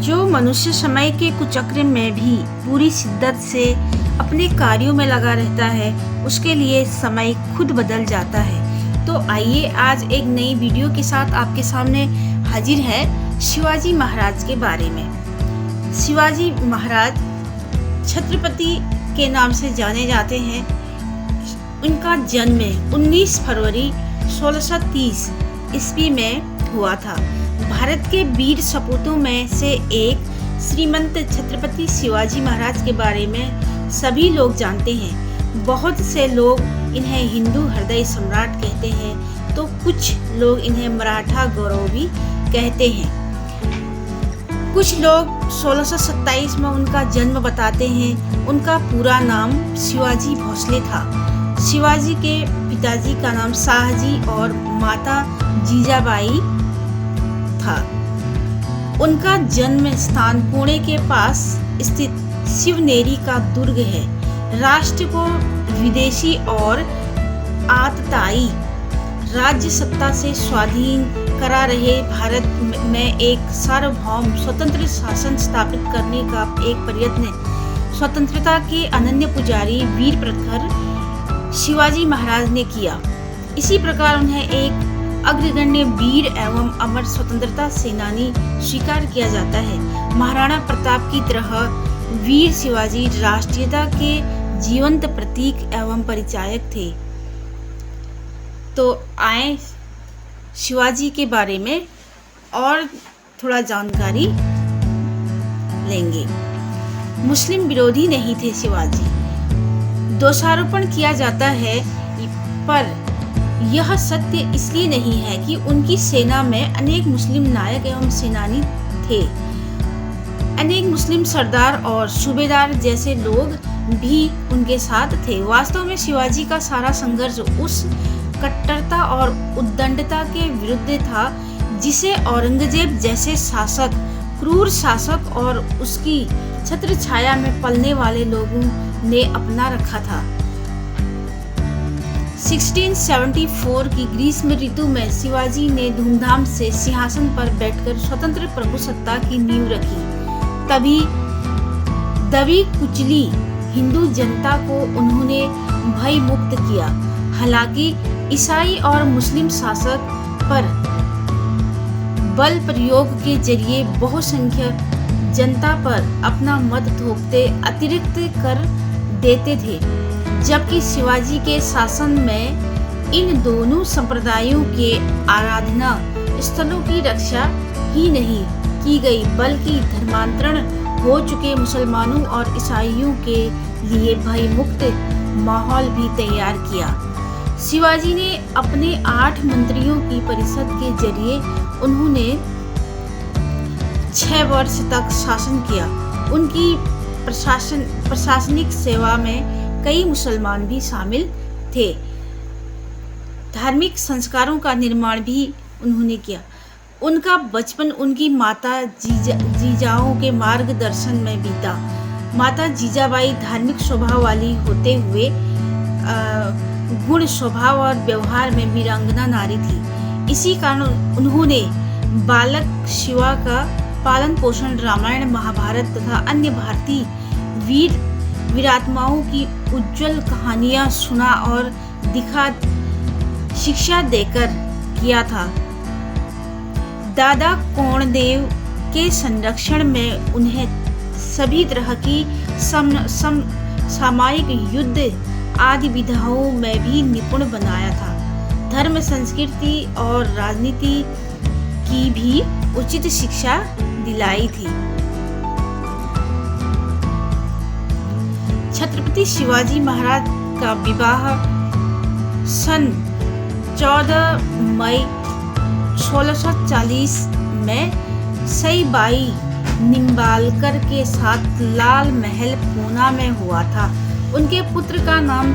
जो मनुष्य समय के कुचक्र में भी पूरी शिद्दत से अपने कार्यों में लगा रहता है, उसके लिए समय खुद बदल जाता है। तो आइए आज एक नई वीडियो के साथ आपके सामने हाजिर है शिवाजी महाराज के बारे में। शिवाजी महाराज छत्रपति के नाम से जाने जाते हैं। उनका जन्म 19 फरवरी 1630 ईस्वी में हुआ था। भारत के वीर सपूतों में से एक श्रीमंत छत्रपति शिवाजी महाराज के बारे में सभी लोग जानते हैं। बहुत से लोग इन्हें हिंदू हृदय सम्राट कहते हैं, तो कुछ लोग इन्हें मराठा गौरव भी कहते हैं। कुछ लोग 1627 में उनका जन्म बताते हैं। उनका पूरा नाम शिवाजी भोसले था। शिवाजी के पिताजी का नाम शाहजी और माता जीजाबाई था। उनका जन्म स्थान पुणे के पास स्थित शिवनेरी का दुर्ग है। राष्ट्र को विदेशी और आतताई राज्य सत्ता से स्वाधीन करा रहे भारत में एक सार्वभौम स्वतंत्र शासन स्थापित करने का एक प्रयत्न स्वतंत्रता के अनन्य पुजारी वीर प्रखर शिवाजी महाराज ने किया। इसी प्रकार उन्हें एक अग्रगण्य वीर एवं अमर स्वतंत्रता सेनानी स्वीकार किया जाता है। महाराणा प्रताप की तरह वीर शिवाजी राष्ट्रीयता के जीवंत प्रतीक एवं परिचायक थे। तो आए शिवाजी के बारे में और थोड़ा जानकारी लेंगे। मुस्लिम विरोधी नहीं थे शिवाजी। दोषारोपण किया जाता है, पर यह सत्य इसलिए नहीं है कि उनकी सेना में अनेक मुस्लिम नायक एवं सेनानी थे। अनेक मुस्लिम सरदार और सूबेदार जैसे लोग भी उनके साथ थे। वास्तव में शिवाजी का सारा संघर्ष उस कट्टरता और उद्दंडता के विरुद्ध था जिसे औरंगजेब जैसे शासक, क्रूर शासक और उसकी छत्र छाया में पलने वाले लोगों ने अपना रखा था। 1674 की ग्रीष्म ऋतु में शिवाजी ने धूमधाम से सिंहासन पर बैठकर स्वतंत्र प्रभुसत्ता की नींव रखी। तभी दबी कुचली हिंदू जनता को उन्होंने भय मुक्त किया। हालांकि ईसाई और मुस्लिम शासक पर बल प्रयोग के जरिए बहुसंख्यक जनता पर अपना मत थोपते अतिरिक्त कर देते थे, जबकि शिवाजी के शासन में इन दोनों संप्रदायों के आराधना स्थलों की रक्षा ही नहीं की गई, बल्कि धर्मांतरण हो चुके मुसलमानों और ईसाइयों के लिए भयमुक्त माहौल भी तैयार किया। शिवाजी ने अपने 8 मंत्रियों की परिषद के जरिए उन्होंने 6 वर्ष तक शासन किया। उनकी प्रशासनिक सेवा में कई मुसलमान भी शामिल थे। धार्मिक संस्कारों का निर्माण भी उन्होंने किया। उनका बचपन उनकी माता जीजाओं के मार्गदर्शन में बीता। माता जीजाबाई धार्मिक स्वभाव वाली होते हुए गुण, स्वभाव और व्यवहार में वीरांगना नारी थी। इसी कारण उन्होंने बालक शिवा का पालन पोषण रामायण, महाभारत तथा अन्य भारतीय वीरात्माओं की उज्जवल कहानियां सुना और दिखा शिक्षा देकर किया था। दादा कोणदेव के संरक्षण में उन्हें सभी तरह की सामयिक युद्ध आदि विधाओं में भी निपुण बनाया था। धर्म, संस्कृति और राजनीति की भी उचित शिक्षा दिलाई थी। छत्रपति शिवाजी महाराज का विवाह सन 14 मई 1640 में सईबाई निम्बालकर के साथ लाल महल पूना में हुआ था। उनके पुत्र का नाम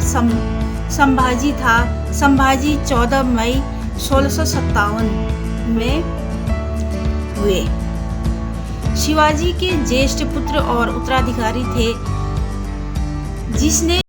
संभाजी था। संभाजी 14 मई 1657 में हुए। शिवाजी के ज्येष्ठ पुत्र और उत्तराधिकारी थे, जिसने